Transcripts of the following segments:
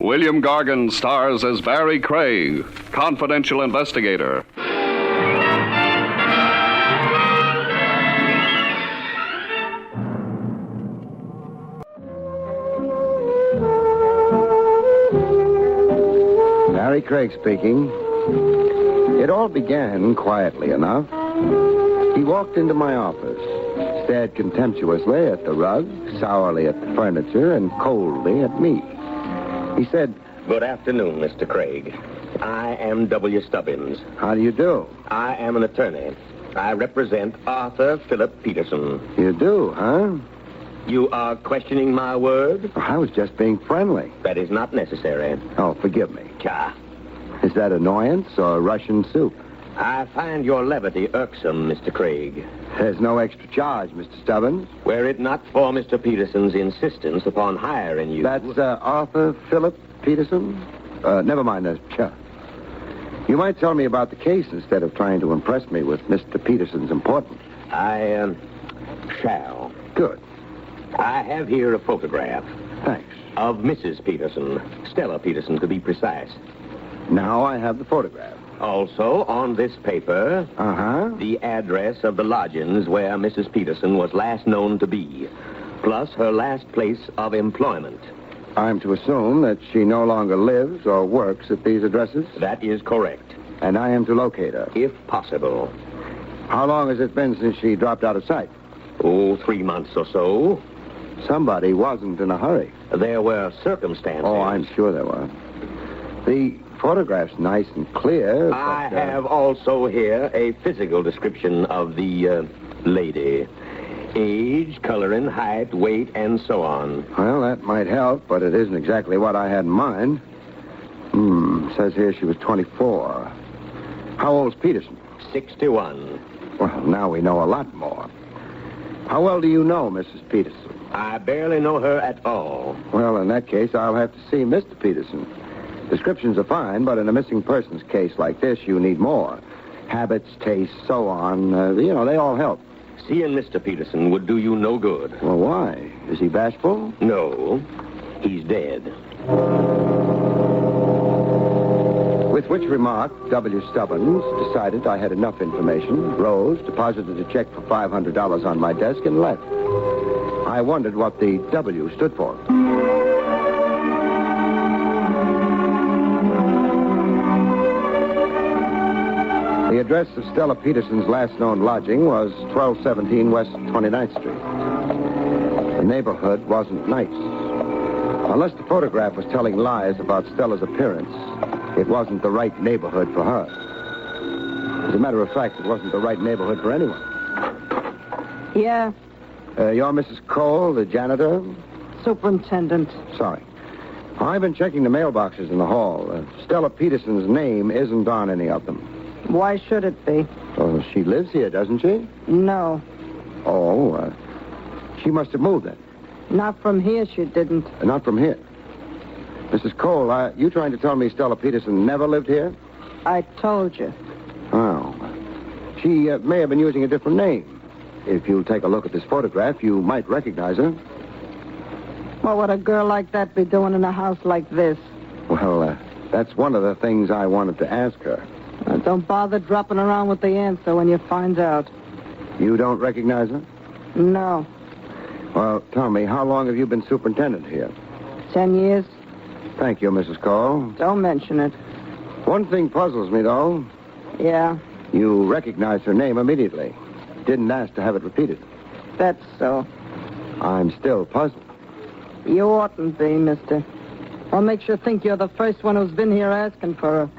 William Gargan stars as Barrie Craig, confidential investigator. Barrie Craig speaking. It all began quietly enough. He walked into my office, stared contemptuously at the rug, sourly at the furniture, and coldly at me. He said, "Good afternoon, Mr. Craig. I am W. Stubbins. "How do you do?" I am an attorney. I represent Arthur Philip Peterson. "You do, huh?" You are questioning my word? I was just being friendly. That is not necessary. Oh, forgive me. Cha. Is that annoyance or Russian soup? I find your levity irksome, Mr. Craig. There's no extra charge, Mr. Stubbins. Were it not for Mr. Peterson's insistence upon hiring you... That's Arthur Philip Peterson? Never mind, You might tell me about the case instead of trying to impress me with Mr. Peterson's importance. I shall. Good. I have here a photograph. Thanks. Of Mrs. Peterson. Stella Peterson, to be precise. Now I have the photograph. Also, on this paper, the address of the lodgings where Mrs. Peterson was last known to be, plus her last place of employment. I'm to assume that she no longer lives or works at these addresses? That is correct. And I am to locate her? If possible. How long has it been since she dropped out of sight? Oh, 3 months or so. Somebody wasn't in a hurry. There were circumstances. Oh, I'm sure there were. The photograph's nice and clear. I have also here a physical description of the lady. Age, coloring, height, weight, and so on. Well, that might help, but it isn't exactly what I had in mind. Says here she was 24. How old's Peterson? 61. Well, now we know a lot more. How well do you know Mrs. Peterson? I barely know her at all. Well, in that case, I'll have to see Mr. Peterson. Descriptions are fine, but in a missing persons case like this, you need more. Habits, tastes, so on. They all help. Seeing Mr. Peterson would do you no good. Well, why? Is he bashful? No. He's dead. With which remark, W. Stubbins decided I had enough information, rose, deposited a check for $500 on my desk, and left. I wondered what the W stood for. The address of Stella Peterson's last known lodging was 1217 West 29th Street. The neighborhood wasn't nice. Unless the photograph was telling lies about Stella's appearance, it wasn't the right neighborhood for her. As a matter of fact, it wasn't the right neighborhood for anyone. Yeah. You're Mrs. Cole, the janitor? Superintendent. Sorry. I've been checking the mailboxes in the hall. Stella Peterson's name isn't on any of them. Why should it be? Oh, she lives here, doesn't she? No. Oh, she must have moved then. Not from here, she didn't. Not from here. Mrs. Cole, you trying to tell me Stella Peterson never lived here? I told you. Oh. She may have been using a different name. If you'll take a look at this photograph, you might recognize her. What would a girl like that be doing in a house like this? Well, that's one of the things I wanted to ask her. Don't bother dropping around with the answer when you find out. You don't recognize her? No. Well, tell me, how long have you been superintendent here? 10 years. Thank you, Mrs. Cole. Don't mention it. One thing puzzles me, though. Yeah? You recognized her name immediately. Didn't ask to have it repeated. That's so. I'm still puzzled. You oughtn't be, mister. What makes you think you're the first one who's been here asking for her?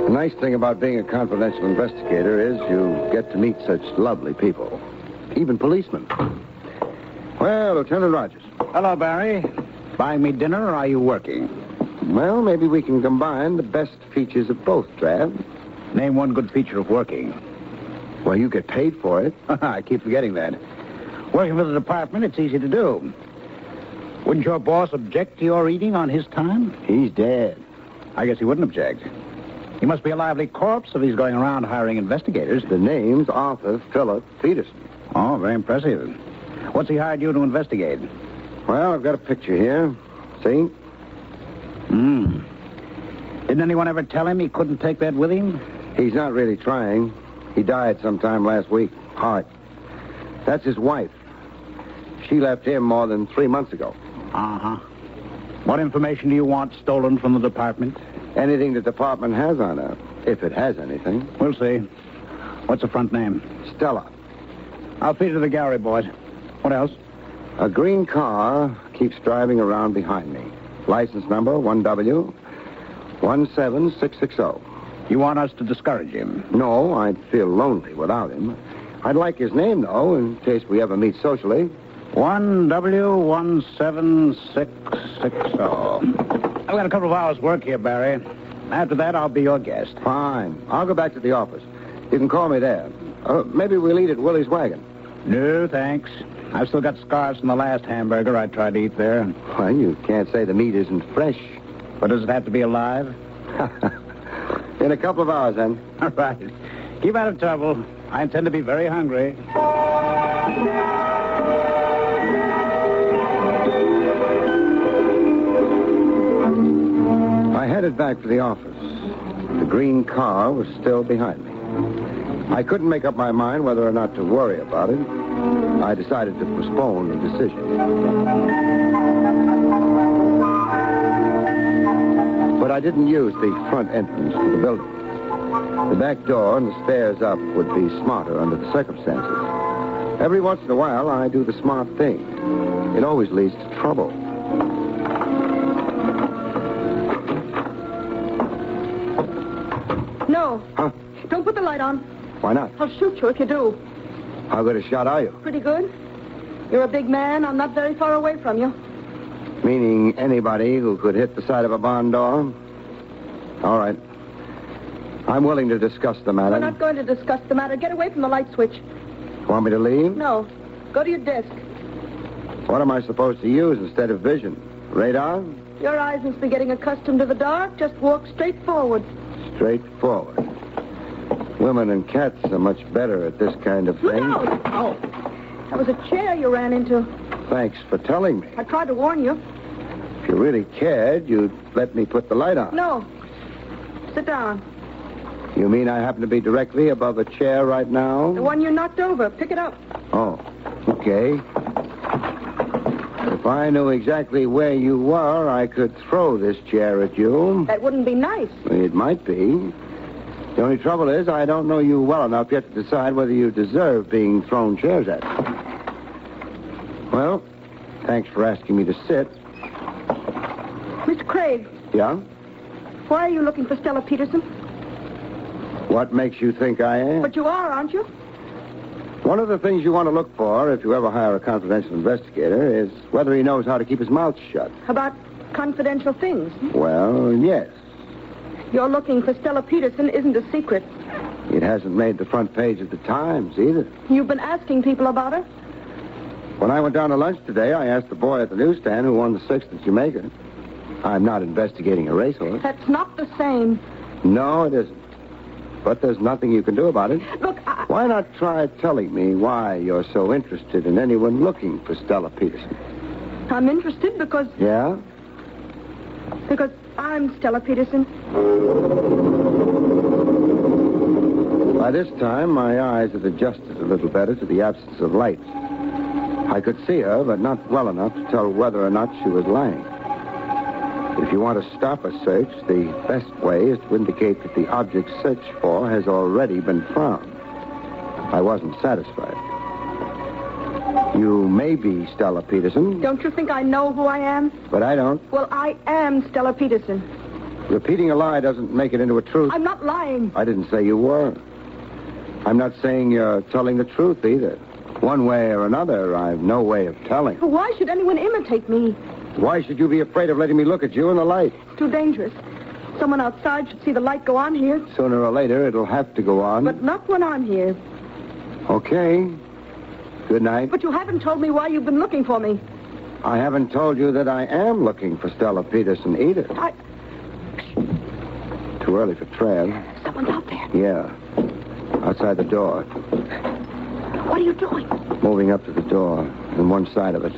The nice thing about being a confidential investigator is you get to meet such lovely people. Even policemen. Well, Lieutenant Rogers. Hello, Barrie. Buying me dinner, or are you working? Well, maybe we can combine the best features of both, Trav. Name one good feature of working. Well, you get paid for it. I keep forgetting that. Working for the department, it's easy to do. Wouldn't your boss object to your eating on his time? He's dead. I guess he wouldn't object. He must be a lively corpse if he's going around hiring investigators. The name's Arthur Philip Peterson. Oh, very impressive. What's he hired you to investigate? Well, I've got a picture here. See? Didn't anyone ever tell him he couldn't take that with him? He's not really trying. He died sometime last week. Heart. That's his wife. She left him more than 3 months ago. Uh-huh. What information do you want stolen from the department? Anything the department has on her, if it has anything. We'll see. What's the front name? Stella. I'll feed it to the gallery, boys. What else? A green car keeps driving around behind me. License number 1W17660. You want us to discourage him? No, I'd feel lonely without him. I'd like his name, though, in case we ever meet socially. 1W17660. I've got a couple of hours' work here, Barry. After that, I'll be your guest. Fine. I'll go back to the office. You can call me there. Maybe we'll eat at Willie's Wagon. No, thanks. I've still got scars from the last hamburger I tried to eat there. Well, you can't say the meat isn't fresh. But does it have to be alive? In a couple of hours, then. All right. Keep out of trouble. I intend to be very hungry. I headed back for the office. The green car was still behind me. I couldn't make up my mind whether or not to worry about it. I decided to postpone the decision. But I didn't use the front entrance to the building. The back door and the stairs up would be smarter under the circumstances. Every once in a while, I do the smart thing. It always leads to trouble. No. Huh? Don't put the light on. Why not? I'll shoot you if you do. How good a shot are you? Pretty good. You're a big man. I'm not very far away from you. Meaning anybody who could hit the side of a barn door? All right. I'm willing to discuss the matter. We're not going to discuss the matter. Get away from the light switch. Want me to leave? No. Go to your desk. What am I supposed to use instead of vision? Radar? Your eyes must be getting accustomed to the dark. Just walk straight forward. Straight forward. Women and cats are much better at this kind of Look thing. out! Oh. That was a chair you ran into. Thanks for telling me. I tried to warn you. If you really cared, you'd let me put the light on. No. Sit down. You mean I happen to be directly above a chair right now? The one you knocked over. Pick it up. Oh, okay. If I knew exactly where you were, I could throw this chair at you. That wouldn't be nice. It might be. The only trouble is I don't know you well enough yet to decide whether you deserve being thrown chairs at. Well, thanks for asking me to sit. Mr. Craig, Yeah? why are you looking for Stella Peterson? What makes you think I am? But you are, aren't you? One of the things you want to look for if you ever hire a confidential investigator is whether he knows how to keep his mouth shut. About confidential things. Well, yes. You're looking for Stella Peterson isn't a secret. It hasn't made the front page of the Times either. You've been asking people about her? When I went down to lunch today, I asked the boy at the newsstand who won the 6th at Jamaica. I'm not investigating a racehorse. That's not the same. No, it isn't. But there's nothing you can do about it. Look, Why not try telling me why you're so interested in anyone looking for Stella Peterson? I'm interested because I'm Stella Peterson. By this time, my eyes had adjusted a little better to the absence of light. I could see her, but not well enough to tell whether or not she was lying. If you want to stop a search, the best way is to indicate that the object searched for has already been found. I wasn't satisfied. You may be Stella Peterson, Don't you think I know who I am? but I don't. Well, I am Stella Peterson. Repeating a lie doesn't make it into a truth. I'm not lying. I didn't say you were. I'm not saying you're telling the truth either. One way or another, I've no way of telling. Why should anyone imitate me? Why should you be afraid of letting me look at you in the light? It's too dangerous. Someone outside should see the light go on here, Sooner or later, it'll have to go on. but not when I'm here. Okay. Good night. But you haven't told me why you've been looking for me. I haven't told you that I am looking for Stella Peterson either. Too early for Trev. Someone's out there. Yeah. Outside the door. What are you doing? Moving up to the door. than one side of it.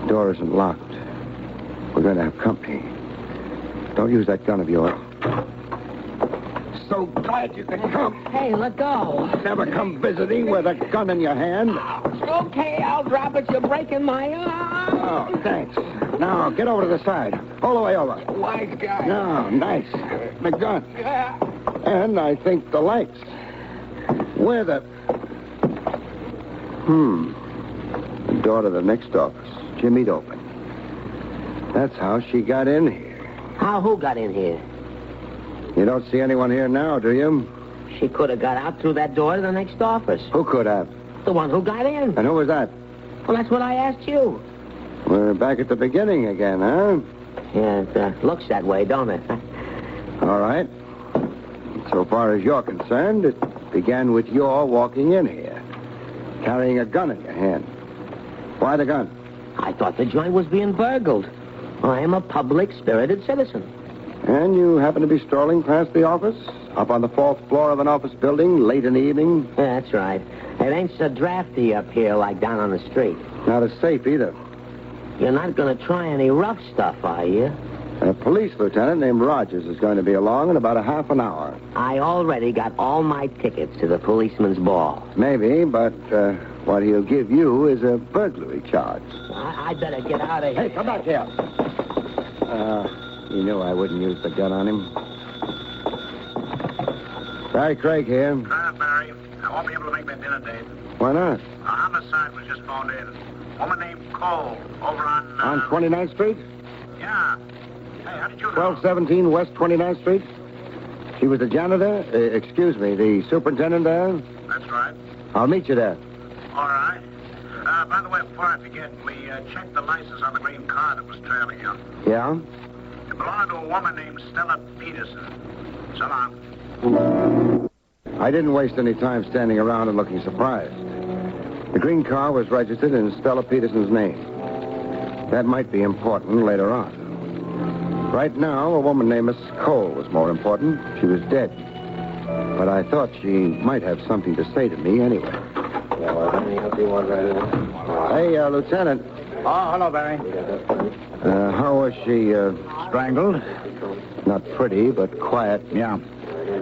Door isn't locked. We're going to have company. Don't use that gun of yours. So glad you could come. Hey, let go. Never come visiting with a gun in your hand. Okay, I'll drop it. You're breaking my arm. Oh, thanks. Now, get over to the side. All the way over. Wise guy. No, nice. The gun. Yeah. And I think the lights. Where the... The door to the next office. Jimmy'd open. That's how she got in here. How? Who got in here? You don't see anyone here now, do you? She could have got out through that door to the next office. Who could have? The one who got in. And who was that? Well, that's what I asked you. We're back at the beginning again, huh? Yeah, it looks that way, don't it? All right. So far as you're concerned, it began with your walking in here, carrying a gun in your hand. Why the gun? I thought the joint was being burgled. I am a public-spirited citizen. And you happen to be strolling past the office? Up on the 4th floor of an office building, late in the evening? Yeah, that's right. It ain't so drafty up here like down on the street. Not as safe either. You're not going to try any rough stuff, are you? A police lieutenant named Rogers is going to be along in about a half an hour. I already got all my tickets to the policeman's ball. Maybe, but what he'll give you is a burglary charge. I better get out of here. Hey, come back here. You knew I wouldn't use the gun on him. Barrie Craig here. Barrie, I won't be able to make that dinner date. Why not? A homicide was just phoned in. Woman named Cole, over on... On 29th Street? Yeah. Hey, how did you know? 1217 West 29th Street? She was the janitor? Excuse me, the superintendent there? That's right. I'll meet you there. All right. By the way, before I forget, we checked the license on the green car that was trailing you. Yeah? It belonged to a woman named Stella Peterson. So long. I didn't waste any time standing around and looking surprised. The green car was registered in Stella Peterson's name. That might be important later on. Right now, a woman named Mrs. Cole was more important. She was dead. But I thought she might have something to say to me anyway. Hey, Lieutenant. Oh, hello, Barrie. How was she, Strangled? not pretty, but quiet? Yeah.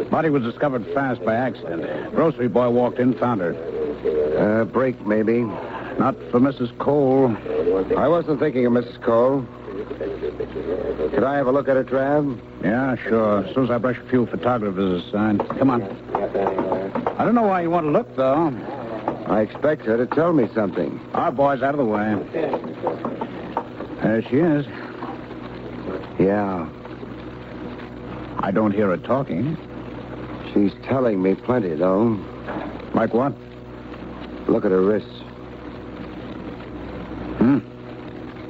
Body was discovered fast by accident. Grocery boy walked in, found her. Break, maybe. Not for Mrs. Cole. I wasn't thinking of Mrs. Cole. Could I have a look at her, Trav? Yeah, sure. As soon as I brush a few photographers aside. Come on. I don't know why you want to look, though. I expect her to tell me something. Our boy's out of the way. There she is. Yeah, I don't hear her talking. she's telling me plenty, though. Like what? Look at her wrists.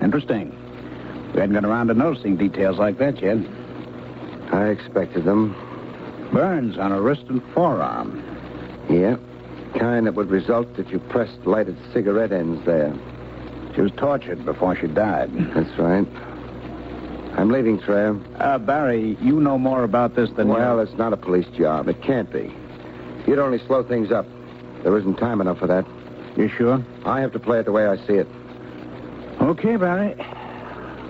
Interesting. We hadn't got around to noticing details like that yet. I expected them. Burns on her wrist and forearm. Yeah, kind that would result if you pressed lighted cigarette ends there. She was tortured before she died. That's right. I'm leaving, Trev. Barrie, you know more about this than... Well, it's not a police job. It can't be. You'd only slow things up. There isn't time enough for that. You sure? I have to play it the way I see it. Okay, Barrie.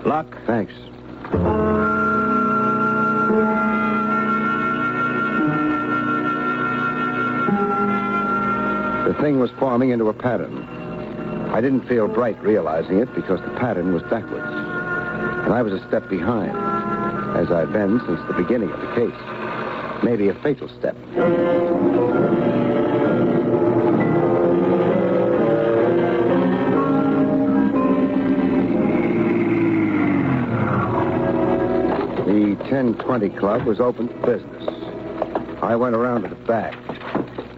Luck. Thanks. The thing was forming into a pattern. I didn't feel bright realizing it because the pattern was backwards. And I was a step behind, as I've been since the beginning of the case. Maybe a fatal step. The 1020 Club was open for business. I went around to the back.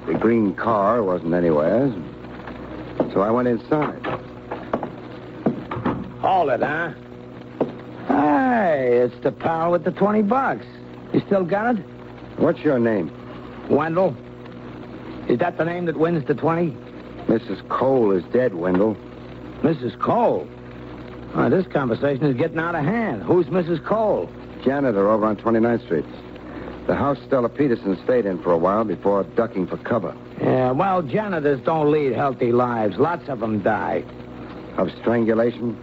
The green car wasn't anywhere, so I went inside. Hold it, huh? Hey, it's the pal with the $20. You still got it? What's your name? Wendell? Is that the name that wins the 20? Mrs. Cole is dead, Wendell. Mrs. Cole? Oh, this conversation is getting out of hand. Who's Mrs. Cole? Janitor over on 29th Street. The house Stella Peterson stayed in for a while before ducking for cover. Yeah, well, janitors don't lead healthy lives. Lots of them die. Of strangulation?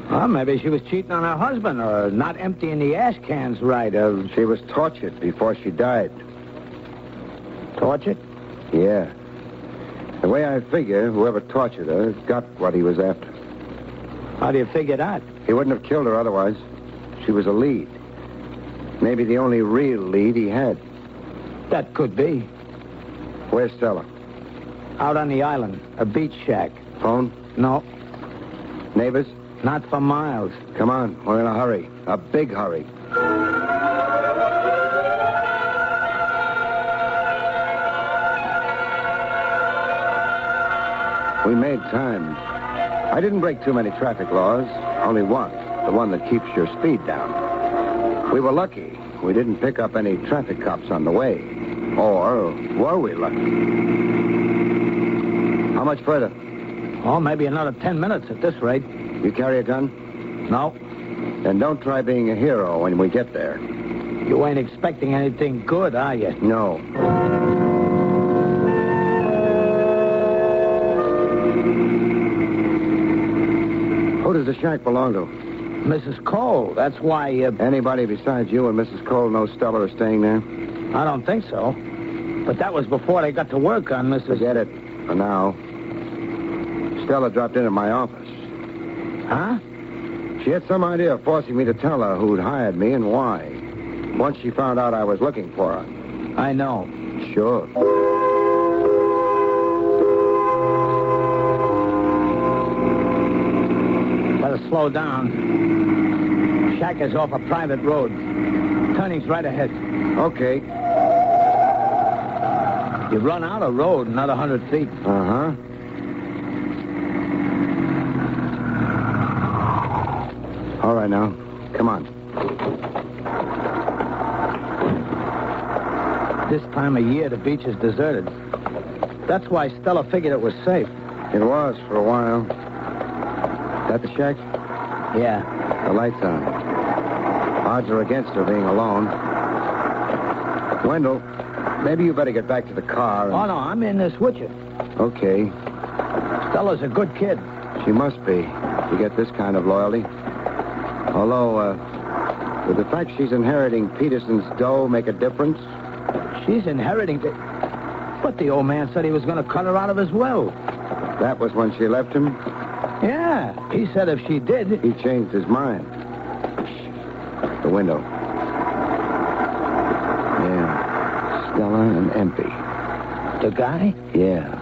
Well, maybe she was cheating on her husband or not emptying the ash cans right. She was tortured before she died. Tortured? Yeah. The way I figure, whoever tortured her got what he was after. How do you figure that? He wouldn't have killed her otherwise. She was a lead. Maybe the only real lead he had. That could be. Where's Stella? Out on the island. A beach shack. Phone? No, Neighbors? not for miles. Come on, we're in a hurry. A big hurry. We made time. I didn't break too many traffic laws. Only one. The one that keeps your speed down. We were lucky. We didn't pick up any traffic cops on the way. Or were we lucky? How much further? Oh, maybe another 10 minutes at this rate. You carry a gun? No, Then don't try being a hero when we get there. you ain't expecting anything good, are you? No. Who does the shack belong to? Mrs. Cole, that's why, Anybody besides you and Mrs. Cole knows Stella are staying there? I don't think so. But that was before they got to work on Mrs. Forget it. For now. Stella dropped in at my office. Huh? She had some idea of forcing me to tell her who'd hired me and why. Once she found out I was looking for her. I know. Sure. Better slow down. Shack is off a private road. Turning's right ahead. Okay. You run out of road another 100 feet. Uh-huh. All right, now. Come on. This time of year, the beach is deserted. That's why Stella figured it was safe. It was for a while. That the shack? Yeah. The light's on. Odds are against her being alone. Wendell, maybe you better get back to the car. Oh, no, I'm in this with you. Okay. Stella's a good kid. She must be to get this kind of loyalty. Although, would the fact she's inheriting Peterson's dough make a difference? She's inheriting it. But the old man said he was going to cut her out of his will. That was when she left him? Yeah, he said if she did... He changed his mind. The window. Yeah. Stella and Empey. The guy? Yeah.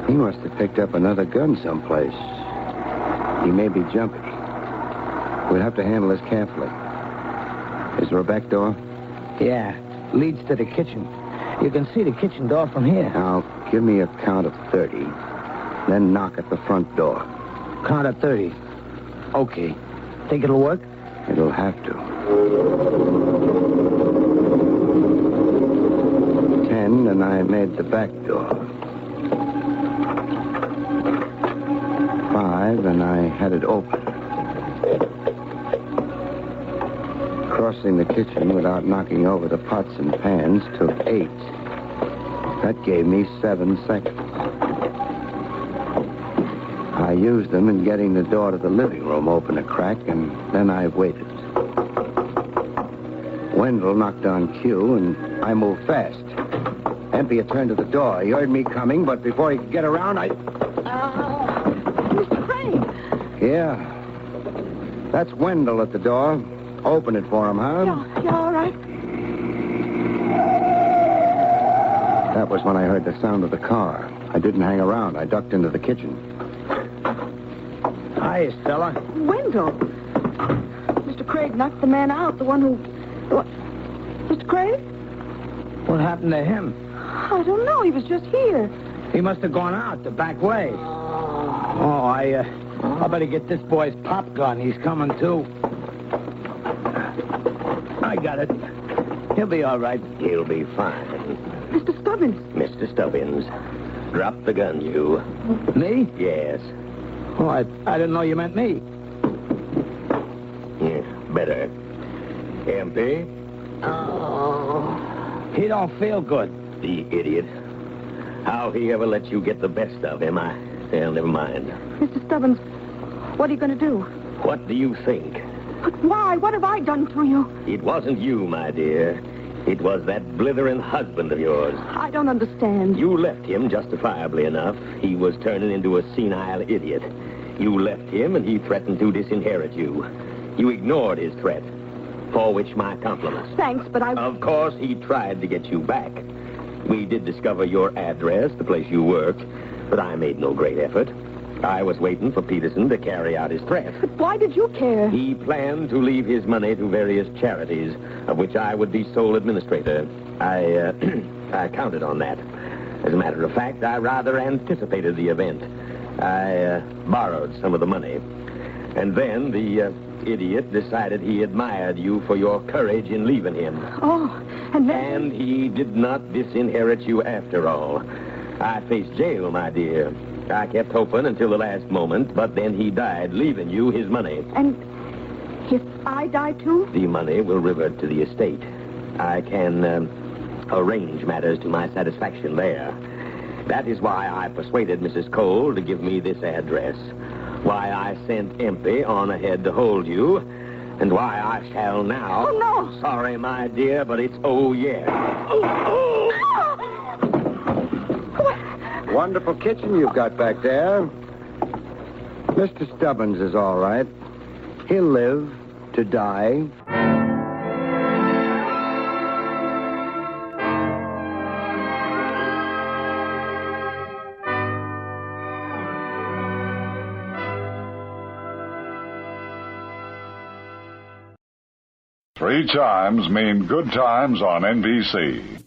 He must have picked up another gun someplace. He may be jumpy. We'll have to handle this carefully. Is there a back door? Yeah, leads to the kitchen. You can see the kitchen door from here. Now, give me a count of 30. Then knock at the front door. Count of 30. Okay. Think it'll work? It'll have to. 10, and I made the back door. 5, and I had it open. Crossing the kitchen without knocking over the pots and pans took 8. That gave me 7 seconds. I used them in getting the door to the living room open a crack, and then I waited. Wendell knocked on cue, and I moved fast. Empey turned to the door. He heard me coming, but before he could get around, Mr. Crane. Yeah. That's Wendell at the door. Open it for him, huh? You all right? That was when I heard the sound of the car. I didn't hang around. I ducked into the kitchen. Hi, Stella. Wendell. Mr. Craig knocked the man out, the one who... Mr. Craig? What happened to him? I don't know. He was just here. He must have gone out the back way. Oh, I better get this boy's pop gun. He's coming, too. I got it. He'll be all right. He'll be fine. Mr. Stubbins. Mr. Stubbins, drop the gun, you. Me? Yes. Oh, I didn't know you meant me. Yeah, better. Empty? He don't feel good. The idiot. How he ever let you get the best of him, well, never mind. Mr. Stubbins, what are you going to do? What do you think? But why? What have I done to you? It wasn't you, my dear. It was that blithering husband of yours. I don't understand. You left him justifiably enough. He was turning into a senile idiot. You left him, and he threatened to disinherit you. You ignored his threat, for which my compliments. Thanks, but I... Of course, he tried to get you back. We did discover your address, the place you worked, but I made no great effort. I was waiting for Peterson to carry out his threat. But why did you care? He planned to leave his money to various charities, of which I would be sole administrator. I counted on that. As a matter of fact, I rather anticipated the event. I borrowed some of the money. And then the idiot decided he admired you for your courage in leaving him. Oh, and then... And he did not disinherit you after all. I faced jail, my dear. I kept hoping until the last moment, but then he died, leaving you his money. And if I die too? The money will revert to the estate. I can arrange matters to my satisfaction there. That is why I persuaded Mrs. Cole to give me this address. Why I sent Empey on ahead to hold you, and why I shall now... Oh, no! Sorry, my dear, but it's oh, yeah. Oh, Wonderful kitchen you've got back there. Mr. Stubbins is all right. He'll live to die. Three chimes mean good times on NBC.